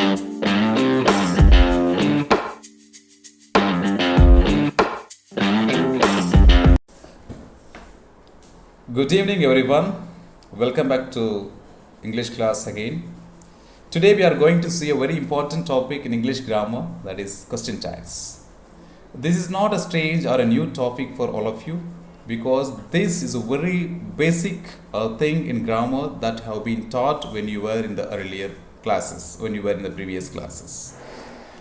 Good evening, everyone. Welcome back to English class again. Today, we are going to see a very important topic in English grammar, that is question tags. This is not a strange or a new topic for all of you because this is a very basic thing in grammar that have been taught when you were in the earlier classes, when you were in the previous classes.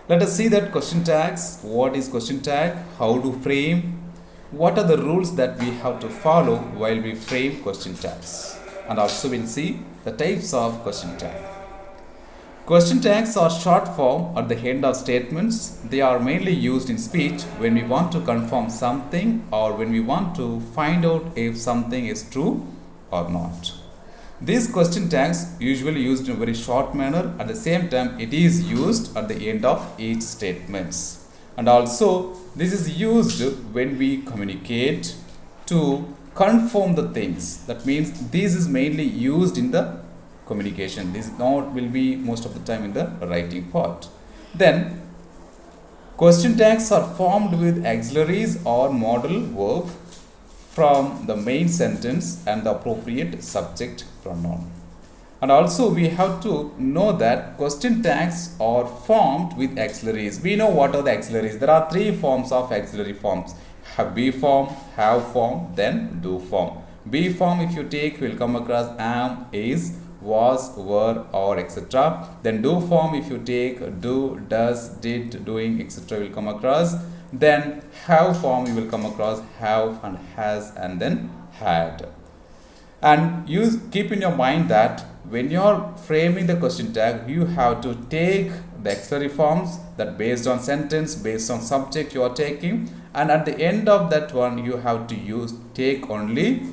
Let us see that question tags. What is question tag? How to frame? What are the rules that we have to follow while we frame question tags? And also we'll see the types of question tag. Question tags are short form at the end of statements. They are mainly used in speech when we want to confirm something or when we want to find out if something is true or not. These question tags usually used in a very short manner. At the same time, it is used at the end of each statements. And also, this is used when we communicate to confirm the things. That means this is mainly used in the communication. This not will be most of the time in the writing part. Then, question tags are formed with auxiliaries or modal verb from the main sentence and the appropriate subject pronoun. And also we have to know that question tags are formed with auxiliaries. We know what are the auxiliaries. There are three forms of auxiliary forms. Be form, have form, then do form. Be form if you take will come across am, is, was, were, or etc. Then do form if you take do, does, did, doing, etc. will come across. Then have form you will come across have and has and then had. And you keep in your mind that when you are framing the question tag, you have to take the auxiliary forms that based on sentence, based on subject you are taking, and at the end of that one you have to take only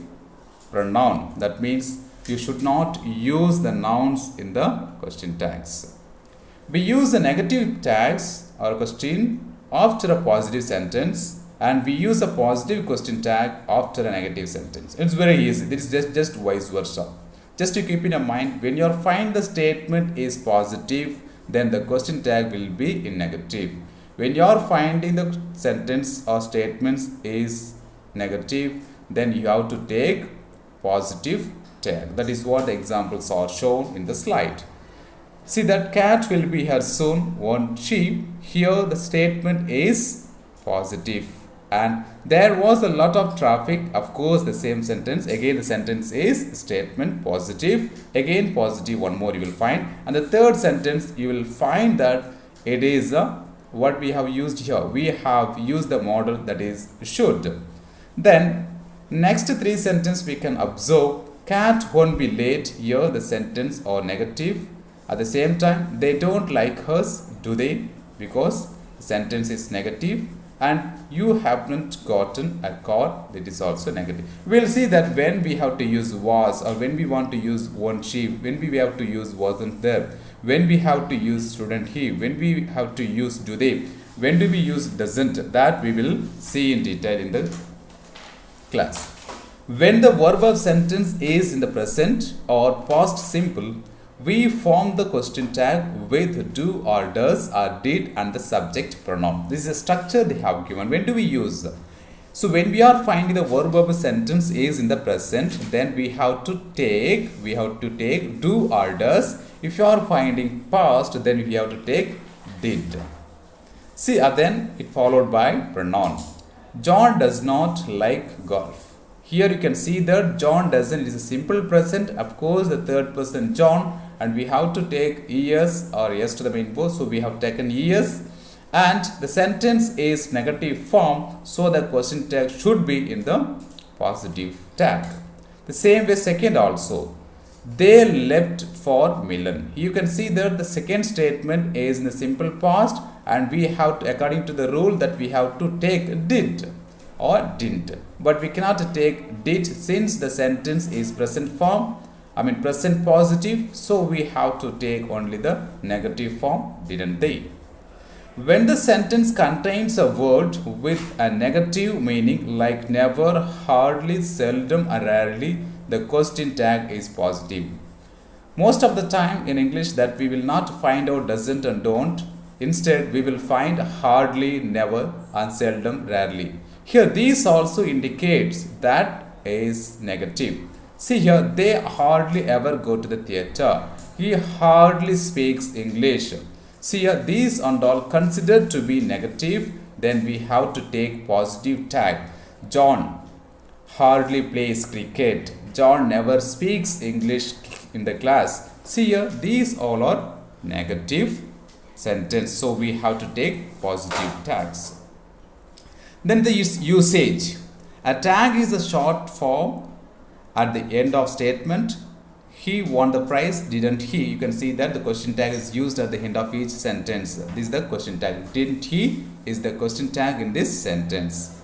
pronoun. That means you should not use the nouns in the question tags. We use the negative tags or question after a positive sentence, and we use a positive question tag after a negative sentence. It's very easy. This is just vice versa. Just to keep in mind, when you find the statement is positive, then the question tag will be in negative. When you are finding the sentence or statements is negative, then you have to take positive tag. That is what the examples are shown in the slide. See, that cat will be here soon, won't she? Here the statement is positive. And there was a lot of traffic. Of course, the same sentence. Again, the sentence is statement positive. Again, positive. One more you will find. And the third sentence, you will find that it is what we have used here. We have used the model that is should. Then, next three sentences we can observe. Cat won't be late. Here, the sentence or negative. At the same time, they don't like us, do they? Because the sentence is negative. And you haven't gotten a car, that is also negative. We'll see that when we have to use was, or when we want to use won't she, when we have to use wasn't there, when we have to use shouldn't he, when we have to use do they, when do we use doesn't, that we will see in detail in the class. When the verb of sentence is in the present or past simple, we form the question tag with do or does or did and the subject pronoun. This is a structure they have given. When do we use? So when we are finding the verb of a sentence is in the present, then we have to take do or does. If you are finding past, then we have to take did. See, then it followed by pronoun. John does not like golf. Here you can see that John doesn't. It is a simple present. Of course, the third person John. And we have to take es or yes to the main verb. So we have taken es. And the sentence is negative form. So the question tag should be in the positive tag. The same way second also. They left for Milan. You can see that the second statement is in the simple past. And we have to, according to the rule, that we have to take did or didn't. But we cannot take did since the sentence is present form. Present positive, so we have to take only the negative form, didn't they. When the sentence contains a word with a negative meaning like never, hardly, seldom, or rarely, the question tag is positive. Most of the time in English that we will not find out doesn't and don't. Instead, we will find hardly, never, and seldom, rarely. Here, these also indicates that is negative. See here, they hardly ever go to the theatre. He hardly speaks English. See here, these and all considered to be negative, then we have to take positive tag. John hardly plays cricket. John never speaks English in the class. See here, these all are negative sentence. So we have to take positive tags. Then the usage. A tag is a short form at the end of statement. He won the prize, didn't he? You can see that the question tag is used at the end of each sentence. This is the question tag. Didn't he is the question tag in this sentence.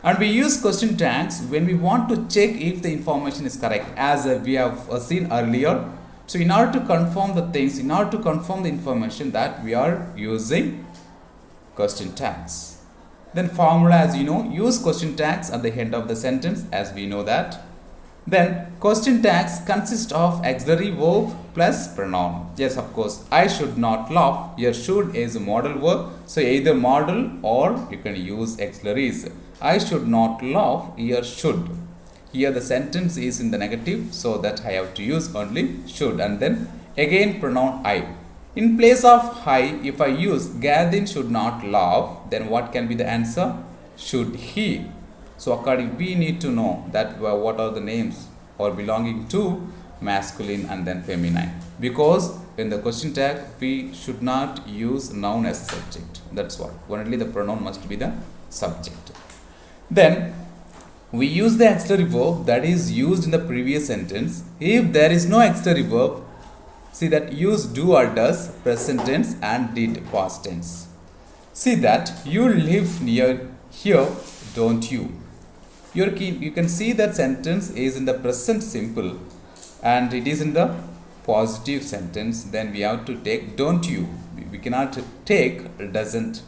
And we use question tags when we want to check if the information is correct, as we have seen earlier. So in order to confirm the things, in order to confirm the information, that we are using question tags. Then formula, as you know, use question tags at the end of the sentence, as we know that. Then question tags consist of auxiliary verb plus pronoun. Yes, of course, I should not laugh. Here should is a modal verb. So either modal or you can use auxiliaries. I should not laugh. Here should. Here the sentence is in the negative, so that I have to use only should. And then again pronoun I. In place of I, if I use Gavin should not laugh, then what can be the answer? Should he. So according, we need to know that what are the names or belonging to masculine and then feminine, because in the question tag we should not use noun as a subject. That's what. Only the pronoun must be the subject. Then we use the auxiliary verb that is used in the previous sentence. If there is no auxiliary verb, see that use do or does, present tense, and did, past tense. See that you live near here, don't you? You can see that sentence is in the present simple and it is in the positive sentence. Then we have to take don't you. We cannot take doesn't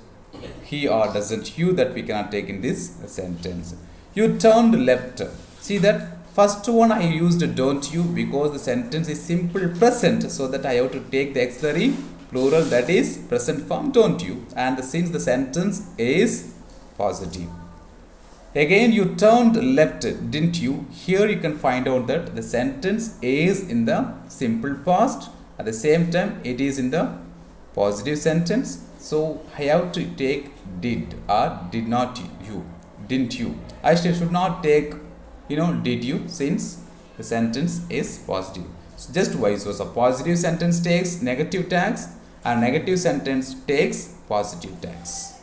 he or doesn't you, that we cannot take in this sentence. You turned left. See that first one I used don't you because the sentence is simple present, so that I have to take the auxiliary plural, that is present form don't you, and since the sentence is positive. Again, you turned left, didn't you? Here you can find out that the sentence is in the simple past. At the same time, it is in the positive sentence. So I have to take did or did not you, didn't you. I should not take, did you, since the sentence is positive. So just vice versa. Positive sentence takes negative tags and negative sentence takes positive tags.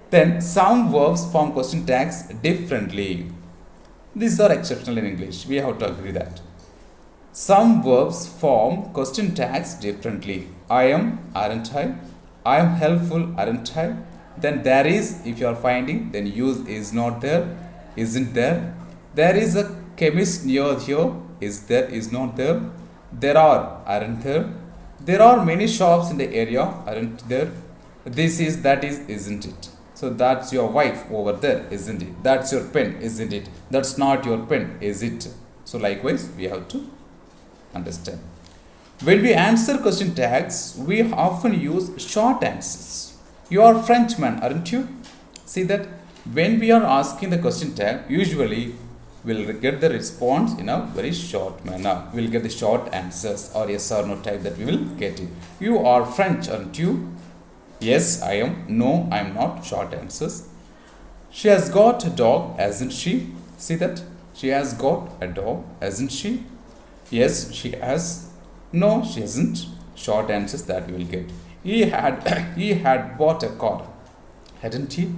Then some verbs form question tags differently. These are exceptional in English. We have to agree that. Some verbs form question tags differently. I am, aren't I? I am helpful, aren't I? Then there is, if you are finding, then use is not there, isn't there. There is a chemist near here, is there, is not there. There are, aren't there. There are many shops in the area, aren't there. This is, that is, isn't it. So that's your wife over there, isn't it? That's your pen, isn't it? That's not your pen, is it? So likewise, we have to understand. When we answer question tags, we often use short answers. You are Frenchman, aren't you? See that when we are asking the question tag, usually we'll get the response in a very short manner. We'll get the short answers or yes or no type that we will get it. You are French, aren't you? Yes, I am. No, I am not. Short answers. She has got a dog, hasn't she? See that? She has got a dog, hasn't she? Yes, she has. No, she hasn't. Short answers that we will get. He had bought a car, hadn't he?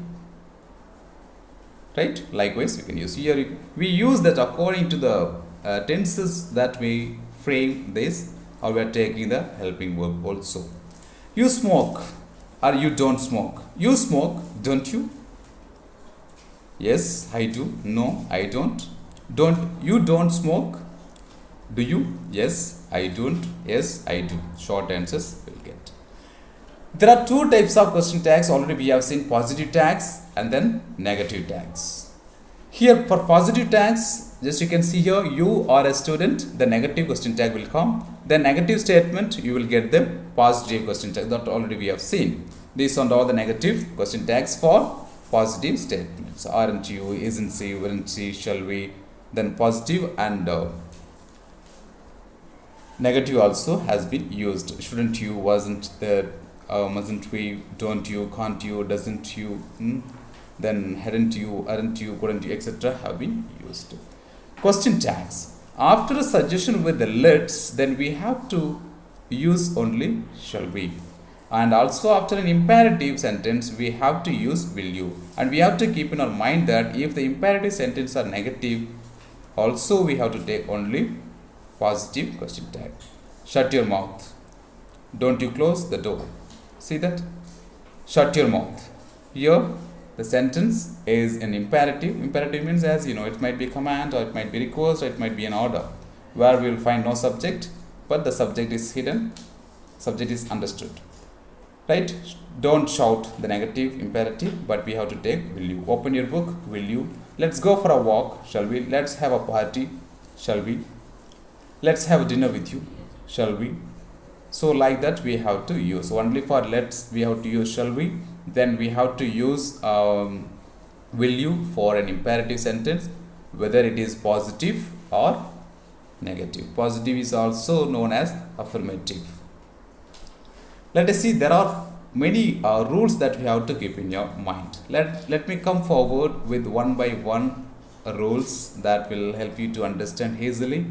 Right? Likewise, we can use here. We use that according to the tenses that we frame this, or we are taking the helping verb also. You smoke. Or you don't smoke. You smoke, don't you? Yes, I do. No, I don't. You don't smoke? Do you? Yes, I don't. Yes, I do. Short answers we'll get. There are two types of question tags. Already we have seen positive tags and then negative tags. Here for positive tags, just you can see here, you are a student, the negative question tag will come. The negative statement, you will get the positive question tag, that already we have seen. These are all the negative question tags for positive statements. Aren't you, isn't she, weren't she, shall we, then positive and negative also has been used. Shouldn't you, wasn't there, mustn't we, don't you, can't you, doesn't you, then hadn't you, aren't you, couldn't you, etc. have been used. Question tags. After a suggestion with the let's, then we have to use only shall we. And also after an imperative sentence, we have to use will you. And we have to keep in our mind that if the imperative sentence are negative, also we have to take only positive question tag. Shut your mouth. Don't you close the door. See that? Shut your mouth. Here the sentence is an imperative. Imperative means, as you know, it might be a command or it might be request or it might be an order, where we will find no subject, but the subject is hidden, subject is understood. Right? Don't shout, the negative imperative, but we have to take will you. Open your book, will you. Let's go for a walk, shall we. Let's have a party, shall we. Let's have dinner with you, shall we. So like that we have to use. Only for let's we have to use shall we. Then we have to use will you for an imperative sentence, whether it is positive or negative. Positive is also known as affirmative. Let us see, there are many rules that we have to keep in your mind. Let me come forward with one by one rules that will help you to understand easily.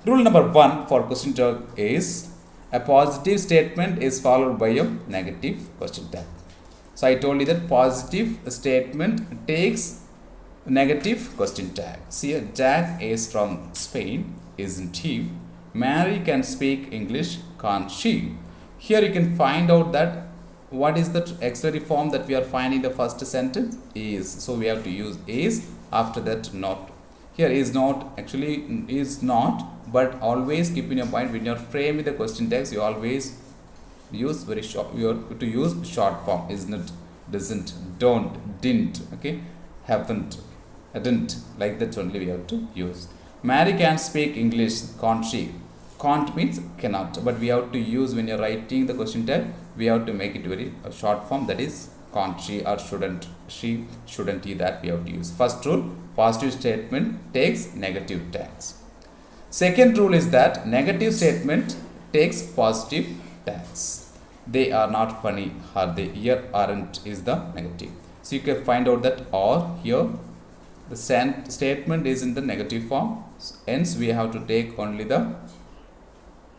Rule number 1 for question tag is a positive statement is followed by a negative question tag. So I told you that positive statement takes negative question tag. See, Jack is from Spain, isn't he? Mary can speak English, can't she? Here you can find out that what is the auxiliary form that we are finding the first sentence is. So we have to use is, after that not. Here is not, actually is not, but always keep in your mind when you are framing the question text, you always use very short, you have to use short form, isn't it, doesn't, don't, didn't, okay, haven't, hadn't, like that only we have to use. Mary can speak English, can't she? Can't means cannot, but we have to use when you are writing the question tag, we have to make it very short form, that is can't she or shouldn't she, shouldn't he, that we have to use. First rule, positive statement takes negative tags. Second rule is that negative statement takes positive tags. They are not funny, are they? Here aren't is the negative. So you can find out that or here the statement is in the negative form, hence we have to take only the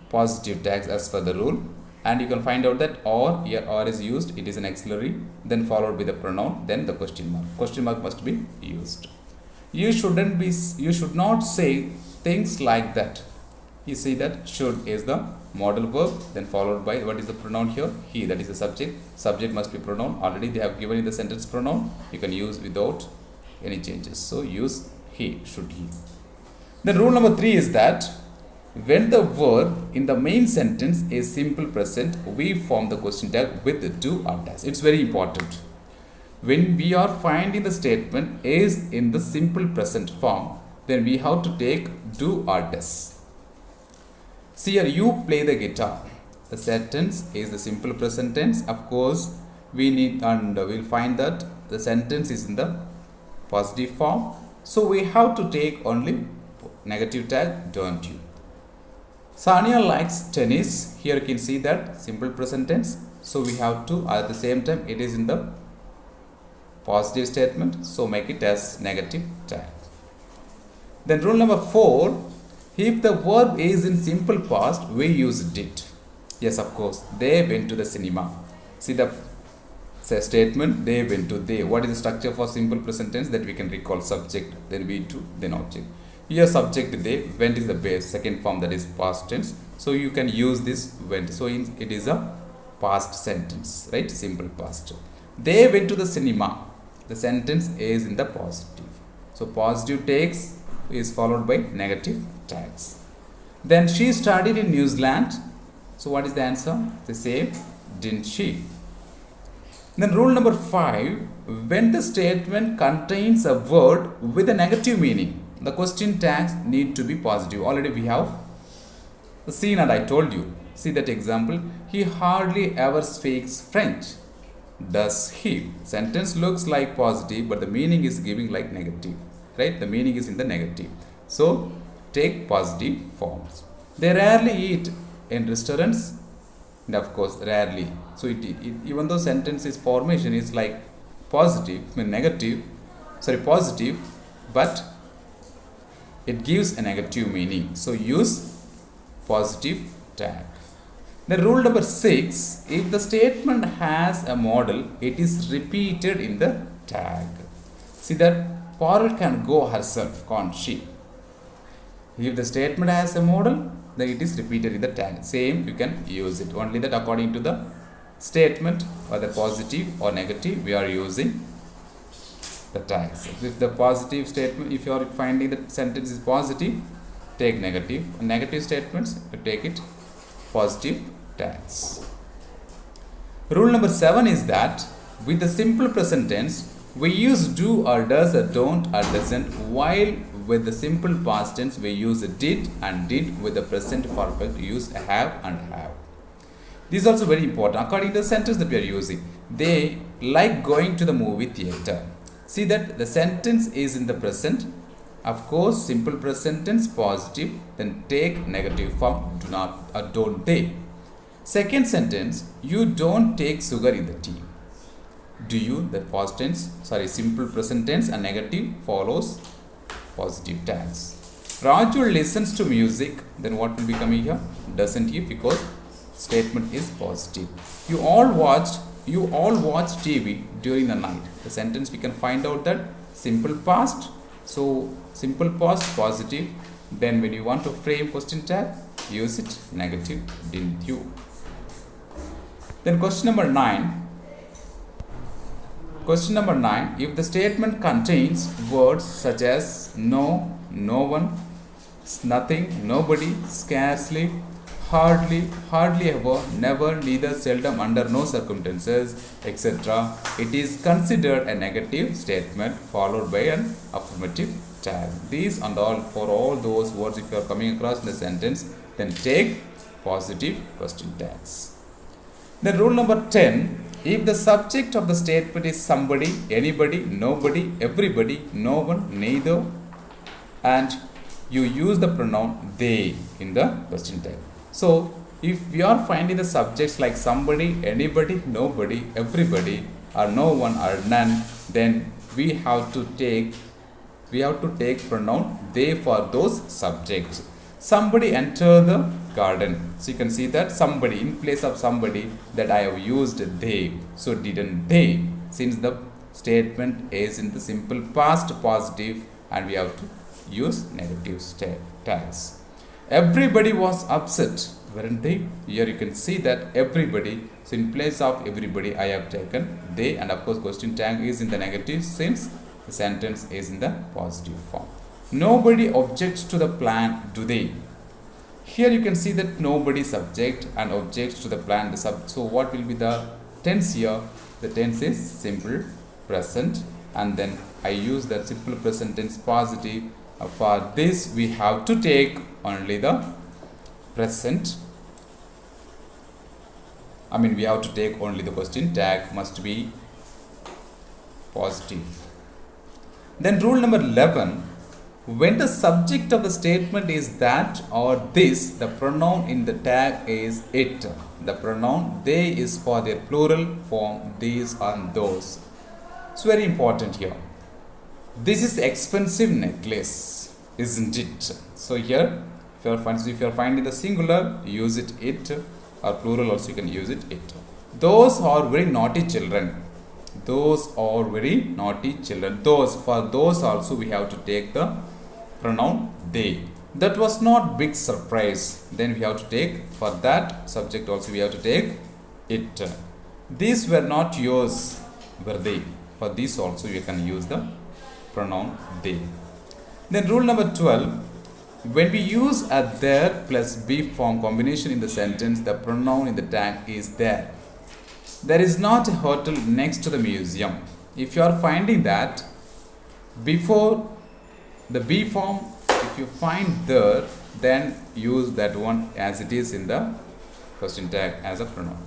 positive tags as per the rule. And you can find out that or, here or is used, it is an auxiliary, then followed by the pronoun, then the question mark. Question mark must be used. You should not say things like that. You see that should is the modal verb, then followed by what is the pronoun here? He, that is the subject. Subject must be pronoun. Already they have given you the sentence pronoun. You can use without any changes. So use he, should he. Then rule number 3 is that when the verb in the main sentence is simple present, we form the question tag with do or does. It's very important. When we are finding the statement is in the simple present form, then we have to take do or does. See here, you play the guitar. The sentence is the simple present tense. Of course, we need, and we'll find that the sentence is in the positive form. So we have to take only negative tag, don't you. Sania likes tennis. Here you can see that simple present tense. So we have to, at the same time, it is in the positive statement. So make it as negative tag. Then rule number 4, if the verb is in simple past, we use did. Yes, of course, they went to the cinema. See the statement, they went to, they. What is the structure for simple present tense? That we can recall subject, then we to, then object. Here subject they, went is the base, second form, that is past tense. So you can use this went. So it is a past sentence, right? Simple past. They went to the cinema. The sentence is in the positive. So positive takes is followed by negative tags. Then she studied in New Zealand. So what is the answer? The same, didn't she? Then rule number 5, when the statement contains a word with a negative meaning, the question tags need to be positive. Already we have seen and I told you. See that example. He hardly ever speaks French. Does he? Sentence looks like positive, but the meaning is giving like negative. Right? The meaning is in the negative. So take positive forms. They rarely eat in restaurants. And of course, rarely. So even though sentence is formation is like positive, positive, but it gives a negative meaning. So use positive tag. Then rule number 6, if the statement has a model, it is repeated in the tag. See that Parul can go herself, can't she? If the statement has a model, then it is repeated in the tag. Same, you can use it. Only that according to the statement, whether positive or negative, we are using the tags. If the positive statement, if you are finding the sentence is positive, take negative. Negative statements, you take it positive tags. Rule number 7 is that with the simple present tense, we use do or does or don't or doesn't, while with the simple past tense, we use did and did. With the present perfect, use have and have. This is also very important. According to the sentence that we are using, they like going to the movie theater. See that the sentence is in the present. Of course, simple present tense positive, then take negative form, do not or don't they. Second sentence, you don't take sugar in the tea. Do you, the past tense, simple present tense and negative follows positive tags. Raju listens to music, then what will be coming here? Doesn't he? Because statement is positive. You all watch TV during the night. The sentence we can find out that simple past. So simple past positive. Then when you want to frame question tag, use it negative, didn't you? Then question number 9. Question number 9. If the statement contains words such as no, no one, nothing, nobody, scarcely, hardly, hardly ever, never, neither, seldom, under no circumstances, etc., it is considered a negative statement followed by an affirmative tag. These and all, for all those words, if you are coming across in the sentence, then take positive question tags. Then rule number 10. If the subject of the statement is somebody, anybody, nobody, everybody, no one, neither, and you use the pronoun they in the question tag. So, if we are finding the subjects like somebody, anybody, nobody, everybody, or no one, or none, then we have to take pronoun they for those subjects. Somebody enter the garden. So you can see that somebody, in place of somebody, that I have used they. So didn't they? Since the statement is in the simple past positive, and we have to use negative tags. Everybody was upset, weren't they? Here you can see that everybody. So in place of everybody, I have taken they, and of course question tag is in the negative since the sentence is in the positive form. Nobody objects to the plan, do they? Here you can see that nobody subject and objects to the plan. So what will be the tense here? The tense is simple present, and then I use that simple present tense positive. For this we have to take only the present. We have to take only the question tag must be positive. Then rule number 11. When the subject of the statement is that or this, the pronoun in the tag is it. The pronoun they is for their plural form, these and those. It's very important here. This is expensive necklace, isn't it? So here, if you are finding the singular, use it or plural also you can use it. Those are very naughty children. Those are very naughty children. For those also we have to take the pronoun they. That was not big surprise. Then we have to take, for that subject also we have to take it. These were not yours, were they? For this also you can use the pronoun they. Then rule number 12. When we use a there plus be form combination in the sentence, the pronoun in the tag is there. There is not a hotel next to the museum. If you are finding that before the be form, if you find there, then use that one as it is in the question tag as a pronoun.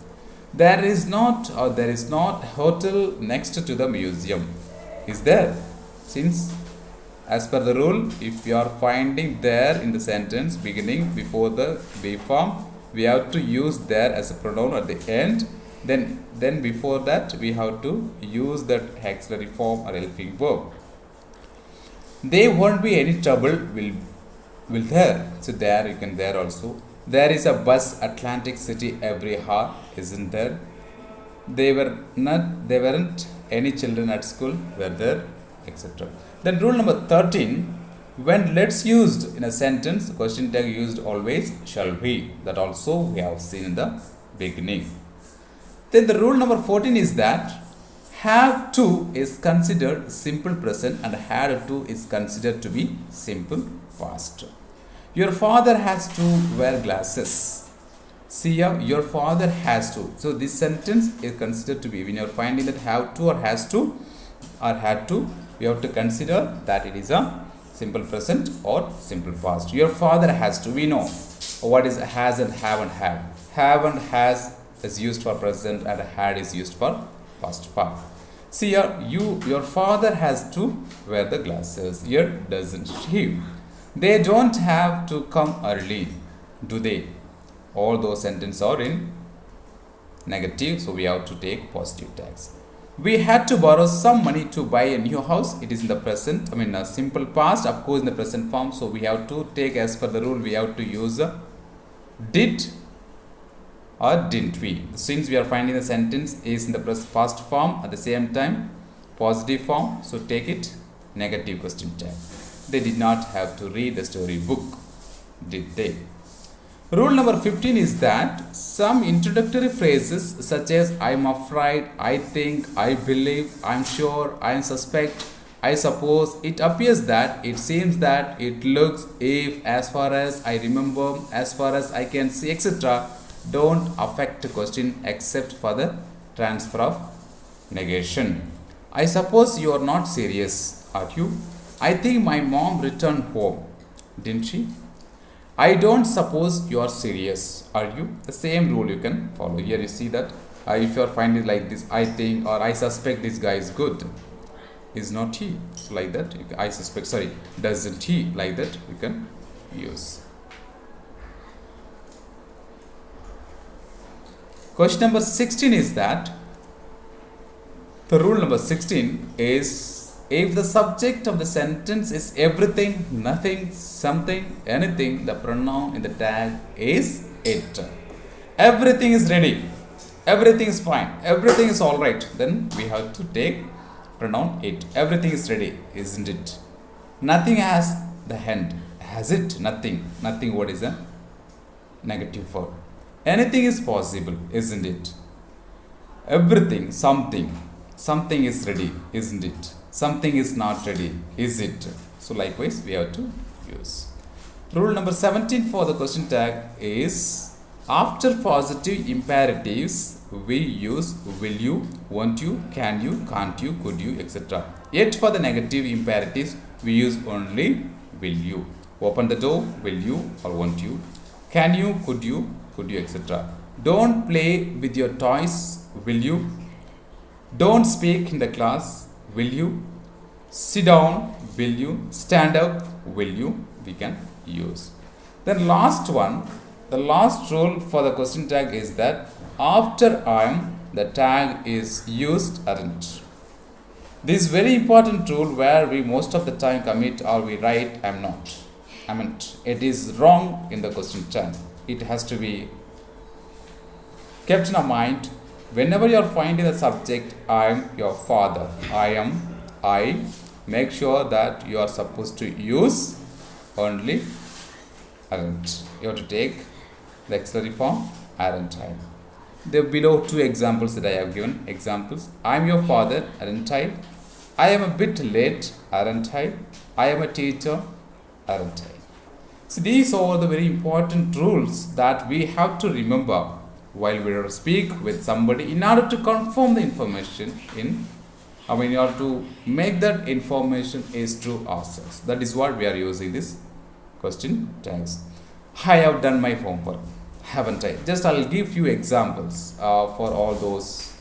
There is not hotel next to the museum. Is there? Since as per the rule, if you are finding there in the sentence beginning before the be form, we have to use there as a pronoun at the end. Then before that we have to use that auxiliary form or helping verb. There won't be any trouble will there. So there you can there also. There is a bus Atlantic City every hour, isn't there? There weren't any children at school, were there, etc. Then rule number 13, when let's used in a sentence, the question tag used always shall be. That also we have seen in the beginning. Then the rule number 14 is that have to is considered simple present and had to is considered to be simple past. Your father has to wear glasses. See here, your father has to. So this sentence is considered to be, when you are finding that have to or has to or had to, we have to consider that it is a simple present or simple past. Your father has to. We know what is has and have and have. Have and has is used for present and had is used for past form. See here, your father has to wear the glasses. Here doesn't he? They don't have to come early, do they? All those sentences are in negative, so we have to take positive tags. We had to borrow some money to buy a new house. It is in the present, a simple past, of course in the present form. So we have to take, as per the rule, we have to use did or didn't we. Since we are finding the sentence is in the past form, at the same time positive form, so take it negative question tag. They did not have to read the story book, did they? Rule number 15 is that some introductory phrases such as I am afraid, I think, I believe, I am sure, I am suspect, I suppose, it appears that, it seems that, it looks, if, as far as I remember, as far as I can see, etc. don't affect the question except for the transfer of negation. I suppose you are not serious, are you? I think my mom returned home, didn't she? I don't suppose you are serious, are you? The same rule you can follow. Here you see that if you are finding like this, I think or I suspect this guy is good, is not he? So like that, I suspect, sorry, doesn't he? Like that you can use. Question number 16 is that the rule number 16 is if the subject of the sentence is everything, nothing, something, anything, the pronoun in the tag is it. Everything is ready, everything is fine, everything is all right, then we have to take pronoun it. Everything is ready, isn't it? Nothing has the hand, has it? Nothing. Nothing, what is a negative form? Anything is possible, isn't it? Everything, something is ready, isn't it? Something is not ready, is it? So likewise we have to use. Rule number 17 for the question tag is after positive imperatives we use will you, won't you, can you, can't you, could you, etc. Yet for the negative imperatives we use only will you. Open the door, will you or won't you? Can you, could you, etc. Don't play with your toys, will you? Don't speak in the class, will you? Sit down, will you? Stand up, will you? We can use. Then last one, the last rule for the question tag is that after I am, the tag is used aren't. This is very important rule where we most of the time commit or we write I am not. I mean, it is wrong in the question tag. It has to be kept in our mind. Whenever you are finding the subject, I am your father, I, make sure that you are supposed to use only aren't. You have to take the auxiliary form aren't I. There below two examples that I have given. Examples: I am your father, aren't I? I am a bit late, aren't I? I am a teacher, aren't I? So these are the very important rules that we have to remember while we speak with somebody in order to confirm the information in order to make that information is true ourselves. That is what we are using this question tags. I have done my homework, haven't I? Just I'll give few examples for all those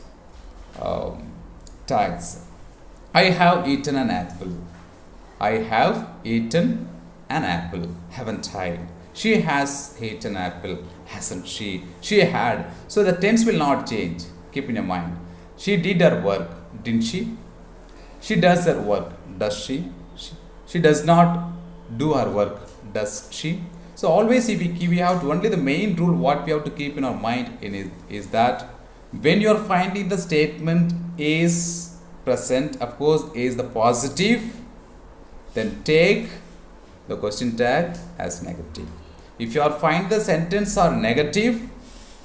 tags. I have eaten an apple. I have eaten an apple, haven't I? She has eaten an apple, hasn't she? She had. So the tense will not change. Keep in your mind. She did her work, didn't she? She does her work, does she? She does not do her work, does she? So always if we have to, only the main rule what we have to keep in our mind is that when you are finding the statement is present, of course is the positive, then take the question tag as negative. If you are find the sentence are negative,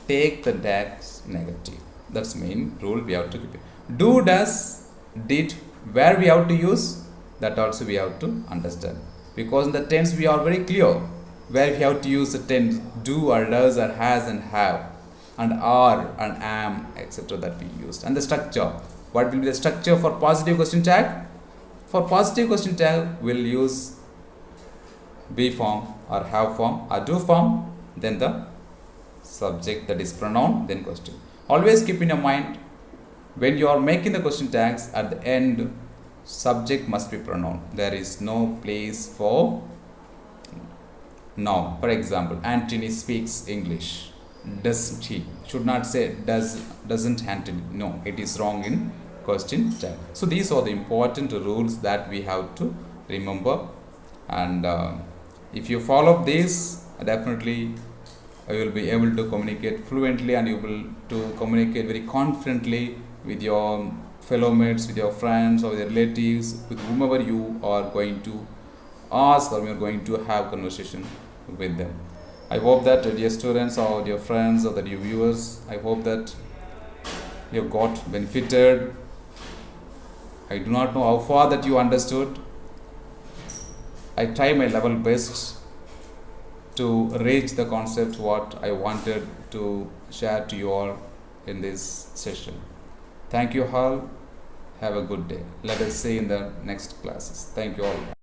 take the tag as negative. That's main rule we have to keep it. Do, does, did, where we have to use, that also we have to understand. Because in the tense we are very clear where we have to use the tense do or does or has and have and are and am, etc. that we used. And the structure. What will be the structure for positive question tag? For positive question tag, we'll use be form or have form or do form, then the subject, that is pronoun, then question. Always keep in your mind, when you are making the question tags, at the end subject must be pronoun. There is no place for noun. For example, Anthony speaks English. Doesn't he? Should not say doesn't Anthony. No, it is wrong in question tag. So these are the important rules that we have to remember, and if you follow this, definitely you will be able to communicate fluently, and you will to communicate very confidently with your fellow mates, with your friends or your relatives, with whomever you are going to ask or you are going to have conversation with them. I hope that dear students or dear friends or the dear viewers, I hope that you have got benefited. I do not know how far that you understood. I try my level best to reach the concept what I wanted to share to you all in this session. Thank you all. Have a good day. Let us see in the next classes. Thank you all.